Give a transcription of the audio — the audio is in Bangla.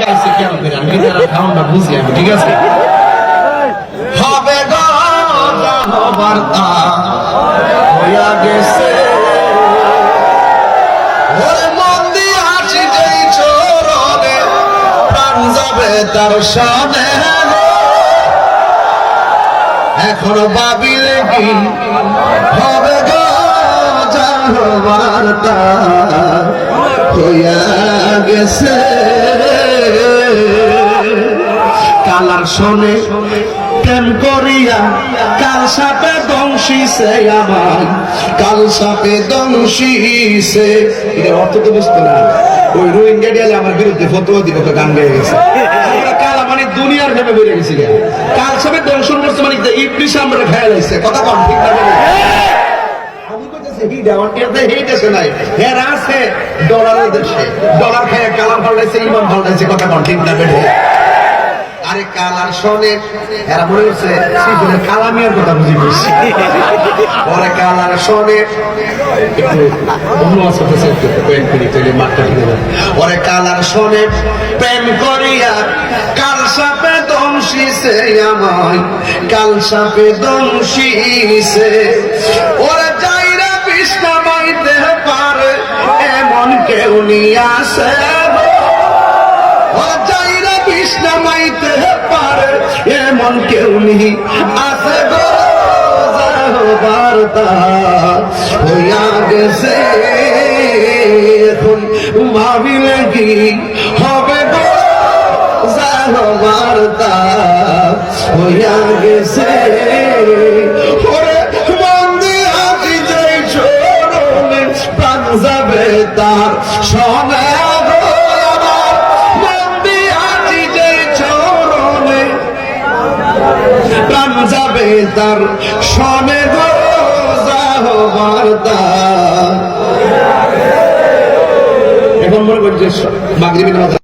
গাইছে কেন করে আমি যারা খাওয়া বুঝি আমি, ঠিক আছে? হবে গো যা হবার তা হইয়া গেছে, ওরে মন দিয়ে আছি যেই চরণে প্রাণ যাবে তার সনে, এখনো ভাবিলে কি হবে গো যা হবার তা হইয়া গেছে। কালার শোনে প্রেম করিয়া কাল সাপে দংশিছে আমার, কাল সাপে দংশিছে। এর অর্থ তো বুঝতো না, ওই রোহিঙ্গা ডিয়ালে আমার বিরুদ্ধে ফতোয়া দিব তো গান গেয়ে গেছে। কালা মানে দুনিয়ার ভেবে বেড়ে গেছি, কাল সাপে দংশন করছে মানে ইবলিশ আমরা খেয়াল হয়েছে, কথা কম ঠিক না? ডলারের দেশে ডলার খেয়ে কালার পাল্টাইছে, ইমান পাল্টাইছে, কথা কম ঠিক না? বেড়ে আরে কালার শোনে এরা মনে হচ্ছে কালামিয়ার কথা বুঝি বুঝছি, পরে কালার শোনে ওরে কালার শোনে প্রেম করিয়া কাল সাপে দংশিছে আমায়, কাল সাপে দংশিছে। ওরে যাইরা বিষ্ণা মাইতে পারে এমন কেউ নিয়ে আসে, নামাইতে পারে এমন কেউ নেই আছে গো বার্তা হইয়া গেছে, এখন ভাবিলে কি হবে গো বার্তা হইয়া গেছে। ওরে মন দিয়ে আছি যে চরণে প্রাণ যাবে তার সনে, প্রাণ যাবে তার সনে গো যাহবার তা। এখন মনে করছে মাগরিবের নামাজ